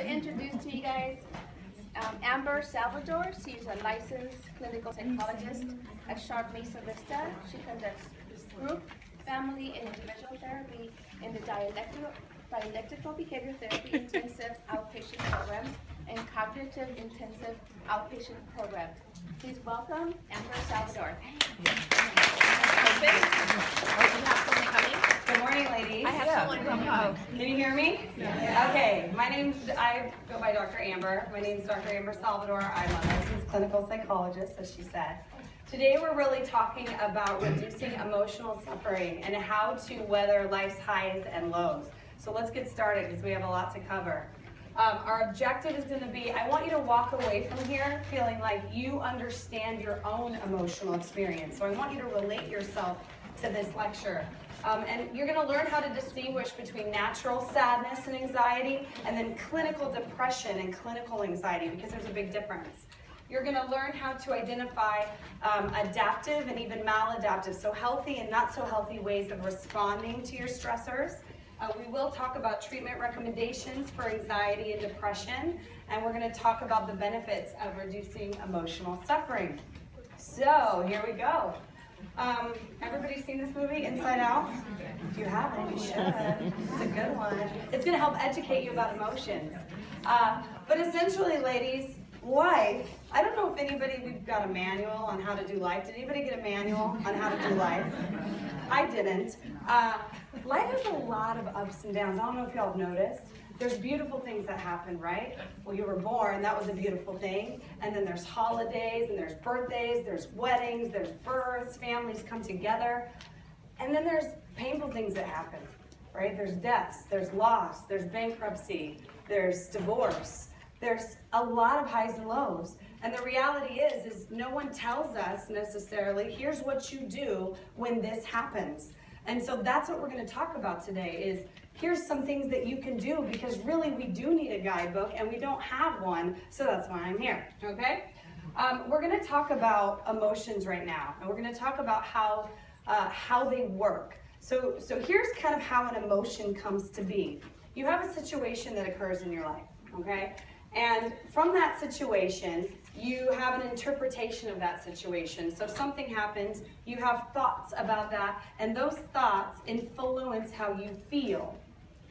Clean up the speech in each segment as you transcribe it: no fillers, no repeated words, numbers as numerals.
to introduce to you guys Amber Salvador. She's a licensed clinical psychologist at Sharp Mesa Vista. She conducts group, family, and individual therapy in the dialectical behavior therapy intensive outpatient programs and cognitive intensive outpatient programs. Please welcome Amber Salvador. Good morning, ladies. I have someone come home. Can you hear me? Yeah. Okay, I go by Dr. Amber. My name is Dr. Amber Salvador. I'm a licensed clinical psychologist, as she said. Today we're really talking about reducing emotional suffering and how to weather life's highs and lows. So let's get started because we have a lot to cover. Our objective is going to be, I want you to walk away from here feeling like you understand your own emotional experience. So I want you to relate yourself to this lecture. And you're going to learn how to distinguish between natural sadness and anxiety and then clinical depression and clinical anxiety, because there's a big difference. You're going to learn how to identify adaptive and even maladaptive, so healthy and not so healthy ways of responding to your stressors. We will talk about treatment recommendations for anxiety and depression, and we're going to talk about the benefits of reducing emotional suffering. So here we go. Everybody seen this movie, Inside Out? If you haven't, you should. It's a good one. It's going to help educate you about emotions. But essentially, ladies, life, I don't know if we've got a manual on how to do life. Did anybody get a manual on how to do life? I didn't. Life has a lot of ups and downs. I don't know if y'all have noticed. There's beautiful things that happen, right? Well, you were born, that was a beautiful thing. And then there's holidays, and there's birthdays, there's weddings, there's births, families come together. And then there's painful things that happen, right? There's deaths, there's loss, there's bankruptcy, there's divorce. There's a lot of highs and lows. And the reality is no one tells us necessarily, here's what you do when this happens. And so that's what we're going to talk about today is, here's some things that you can do, because really we do need a guidebook and we don't have one, so that's why I'm here, okay? We're going to talk about emotions right now, and we're going to talk about how they work. So here's kind of how an emotion comes to be. You have a situation that occurs in your life, okay? And from that situation, you have an interpretation of that situation. So something happens, you have thoughts about that, and those thoughts influence how you feel.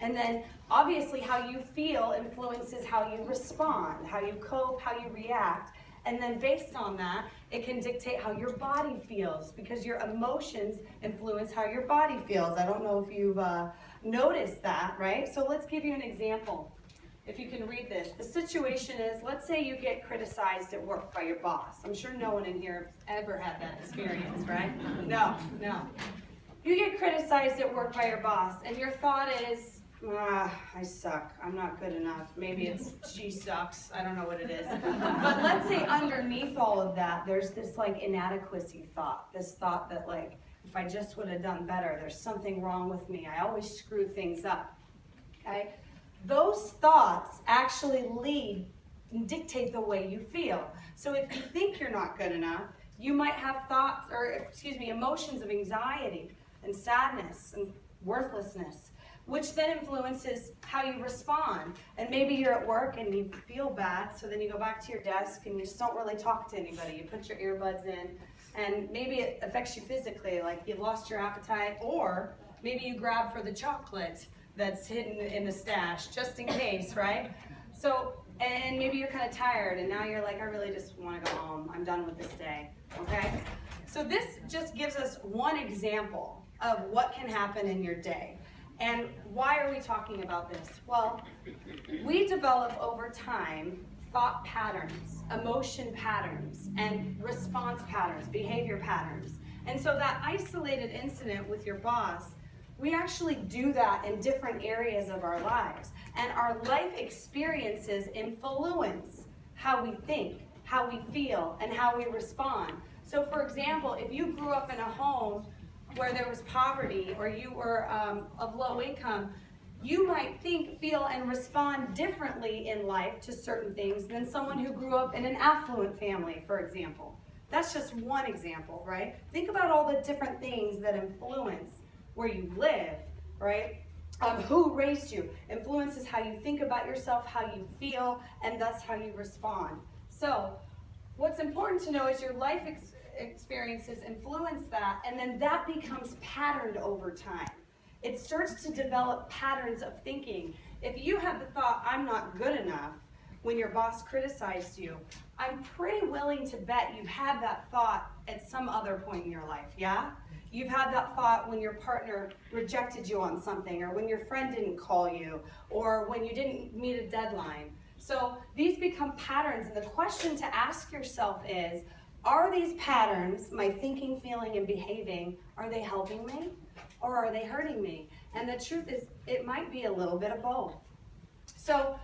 And then obviously how you feel influences how you respond, how you cope, how you react. And then based on that, it can dictate how your body feels, because your emotions influence how your body feels. I don't know if you've noticed that, right? So let's give you an example. If you can read this. The situation is, let's say you get criticized at work by your boss. I'm sure no one in here ever had that experience, right? No. You get criticized at work by your boss, and your thought is, I suck. I'm not good enough. Maybe it's she sucks. I don't know what it is. But let's say underneath all of that, there's this like inadequacy thought. This thought that like, if I just would have done better, there's something wrong with me. I always screw things up. Okay? Those thoughts actually lead and dictate the way you feel. So if you think you're not good enough, you might have emotions of anxiety and sadness and worthlessness, which then influences how you respond. And maybe you're at work and you feel bad, so then you go back to your desk and you just don't really talk to anybody. You put your earbuds in, and maybe it affects you physically, like you've lost your appetite, or maybe you grab for the chocolate that's hidden in the stash, just in case, right? So, and maybe you're kind of tired, and now you're like, I really just want to go home. I'm done with this day, okay? So this just gives us one example of what can happen in your day. And why are we talking about this? Well, we develop over time thought patterns, emotion patterns, and response patterns, behavior patterns. And so that isolated incident with your boss, we actually do that in different areas of our lives. And our life experiences influence how we think, how we feel, and how we respond. So for example, if you grew up in a home where there was poverty, or you were of low income, you might think, feel, and respond differently in life to certain things than someone who grew up in an affluent family, for example. That's just one example, right? Think about all the different things that influence where you live, right? who raised you. Influences how you think about yourself, how you feel, and thus how you respond. So what's important to know is your life experiences influence that, and then that becomes patterned over time. It starts to develop patterns of thinking. If you have the thought, I'm not good enough, when your boss criticized you, I'm pretty willing to bet you've had that thought at some other point in your life, yeah? You've had that thought when your partner rejected you on something, or when your friend didn't call you, or when you didn't meet a deadline. So these become patterns, and the question to ask yourself is, are these patterns, my thinking, feeling, and behaving, are they helping me, or are they hurting me? And the truth is, it might be a little bit of both. So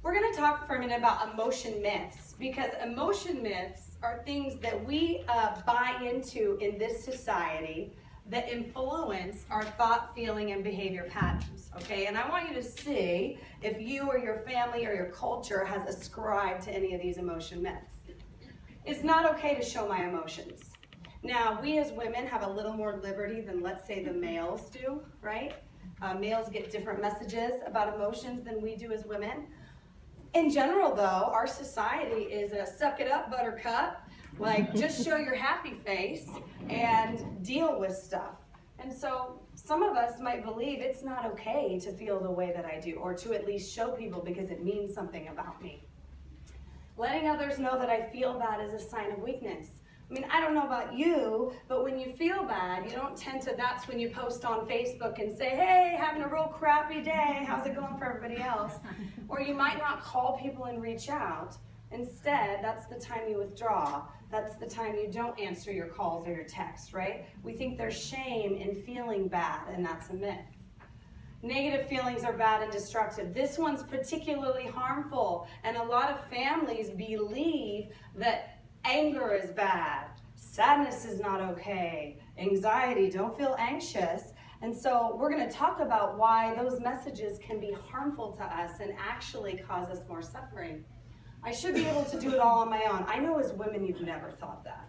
we're going to talk for a minute about emotion myths, because emotion myths are things that we buy into in this society that influence our thought, feeling, and behavior patterns, okay? And I want you to see if you or your family or your culture has ascribed to any of these emotion myths. It's not okay to show my emotions. Now, we as women have a little more liberty than, let's say, the males do, right? Males get different messages about emotions than we do as women. In general, though, our society is a suck it up, buttercup, like just show your happy face and deal with stuff. And so some of us might believe it's not okay to feel the way that I do, or to at least show people because it means something about me. Letting others know that I feel bad is a sign of weakness. I mean, I don't know about you, but when you feel bad, you don't tend to, that's when you post on Facebook and say, hey, having a real crappy day, how's it going for everybody else? Or you might not call people and reach out. Instead, that's the time you withdraw. That's the time you don't answer your calls or your texts, right? We think there's shame in feeling bad, and that's a myth. Negative feelings are bad and destructive. This one's particularly harmful, and a lot of families believe that anger is bad, sadness is not okay, anxiety, don't feel anxious. And so we're going to talk about why those messages can be harmful to us and actually cause us more suffering. I should be able to do it all on my own. I know as women you've never thought that,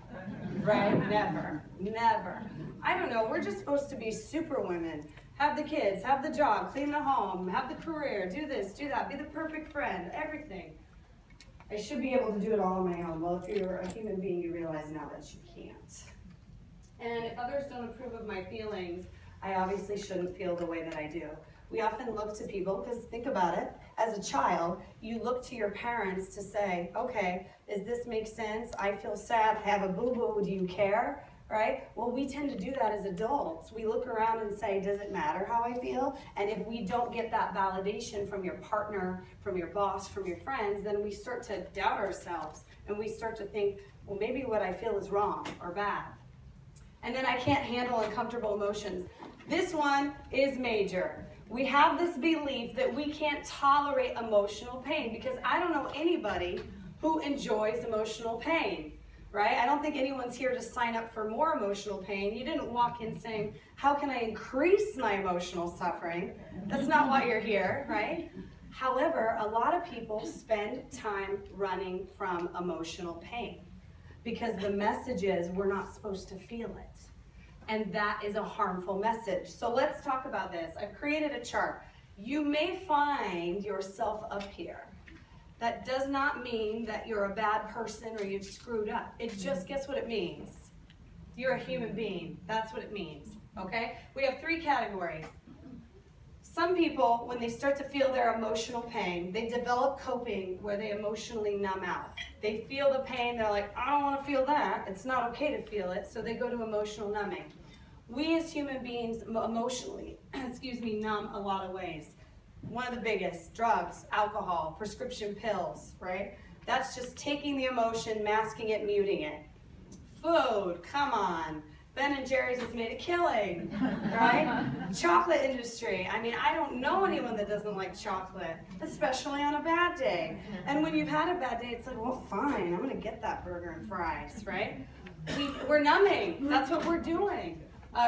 right? Never, never. I don't know, we're just supposed to be super women. Have the kids, have the job, clean the home, have the career, do this, do that, be the perfect friend, everything. I should be able to do it all on my own. Well, if you're a human being, you realize now that you can't. And if others don't approve of my feelings, I obviously shouldn't feel the way that I do. We often look to people, because think about it, as a child, you look to your parents to say, okay, does this make sense? I feel sad, I have a boo-boo, do you care? Right? Well, we tend to do that as adults. We look around and say, does it matter how I feel? And if we don't get that validation from your partner, from your boss, from your friends, then we start to doubt ourselves. And we start to think, well, maybe what I feel is wrong or bad. And then I can't handle uncomfortable emotions. This one is major. We have this belief that we can't tolerate emotional pain, because I don't know anybody who enjoys emotional pain. Right? I don't think anyone's here to sign up for more emotional pain. You didn't walk in saying, how can I increase my emotional suffering? That's not why you're here, right? However, a lot of people spend time running from emotional pain because the message is we're not supposed to feel it. And that is a harmful message. So let's talk about this. I've created a chart. You may find yourself up here. That does not mean that you're a bad person or you've screwed up. It just, guess what it means? You're a human being. That's what it means, okay? We have 3 categories. Some people, when they start to feel their emotional pain, they develop coping where they emotionally numb out. They feel the pain, they're like, I don't want to feel that. It's not okay to feel it, so they go to emotional numbing. We as human beings emotionally, numb a lot of ways. One of the biggest, drugs, alcohol, prescription pills, right? That's just taking the emotion, masking it, muting it. Food, come on. Ben & Jerry's has made a killing, right? Chocolate industry. I mean, I don't know anyone that doesn't like chocolate, especially on a bad day. And when you've had a bad day, it's like, well, fine, I'm gonna get that burger and fries, right? We're numbing, that's what we're doing.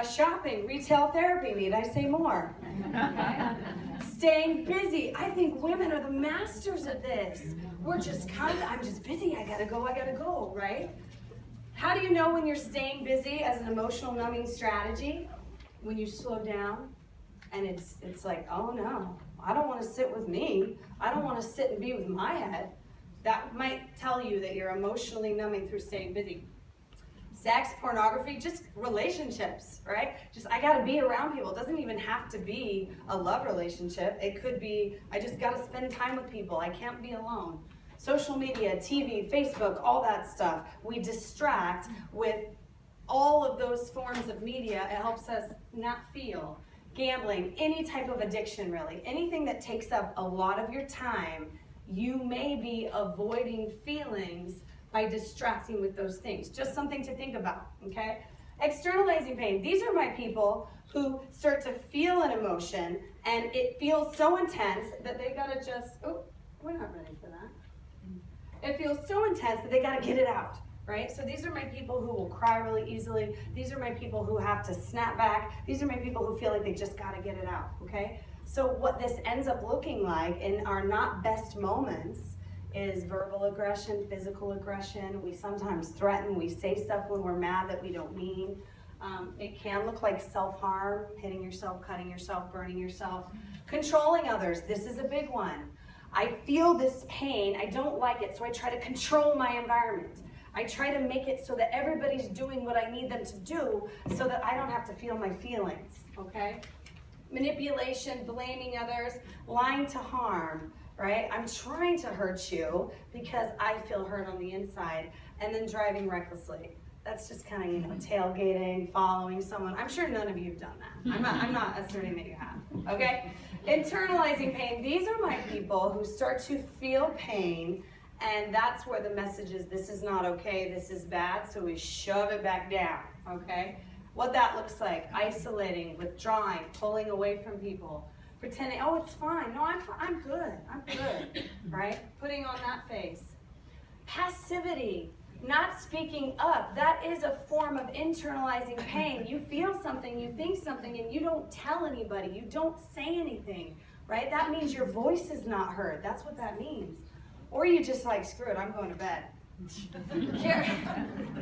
Shopping, retail therapy, need I say more? Okay. Staying busy. I think women are the masters at this. We're just I'm just busy, I gotta go, right? How do you know when you're staying busy as an emotional numbing strategy? When you slow down, and it's like, oh no, I don't want to sit with me. I don't want to sit and be with my head. That might tell you that you're emotionally numbing through staying busy. Sex, pornography, just relationships, right? Just, I gotta be around people. It doesn't even have to be a love relationship. It could be, I just gotta spend time with people. I can't be alone. Social media, TV, Facebook, all that stuff. We distract with all of those forms of media. It helps us not feel. Gambling, any type of addiction really. Anything that takes up a lot of your time, you may be avoiding feelings by distracting with those things. Just something to think about, okay? Externalizing pain. These are my people who start to feel an emotion and it feels so intense that they gotta just, oh, we're not ready for that. It feels so intense that they gotta get it out, right? So these are my people who will cry really easily. These are my people who have to snap back. These are my people who feel like they just gotta get it out, okay? So what this ends up looking like in our not best moments is verbal aggression, physical aggression. We sometimes threaten, we say stuff when we're mad that we don't mean. It can look like self-harm, hitting yourself, cutting yourself, burning yourself. Controlling others, this is a big one. I feel this pain, I don't like it, so I try to control my environment. I try to make it so that everybody's doing what I need them to do so that I don't have to feel my feelings, okay? Manipulation, blaming others, lying to harm. Right? I'm trying to hurt you because I feel hurt on the inside, and then driving recklessly. That's just kind of, you know, tailgating, following someone. I'm sure none of you have done that. I'm not asserting that you have, okay? Internalizing pain. These are my people who start to feel pain, and that's where the message is, this is not okay, this is bad, so we shove it back down, okay? What that looks like, isolating, withdrawing, pulling away from people, pretending, oh, it's fine. No, I'm good, right? Putting on that face. Passivity, not speaking up. That is a form of internalizing pain. You feel something, you think something, and you don't tell anybody. You don't say anything, right? That means your voice is not heard. That's what that means. Or you just like, screw it, I'm going to bed.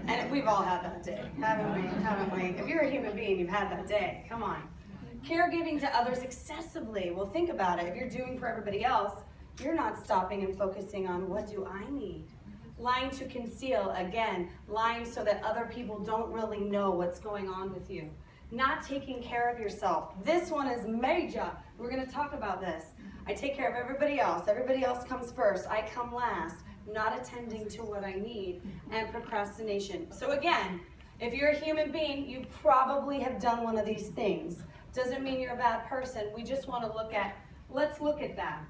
And we've all had that day, haven't we? If you're a human being, you've had that day. Come on. Caregiving to others excessively. Well, think about it. If you're doing for everybody else, you're not stopping and focusing on what do I need. Lying to conceal, again, lying so that other people don't really know what's going on with you. Not taking care of yourself. This one is major. We're going to talk about this. I take care of everybody else. Everybody else comes first. I come last. Not attending to what I need. And procrastination. So again, if you're a human being, you probably have done one of these things. Doesn't mean you're a bad person. We just want to let's look at that.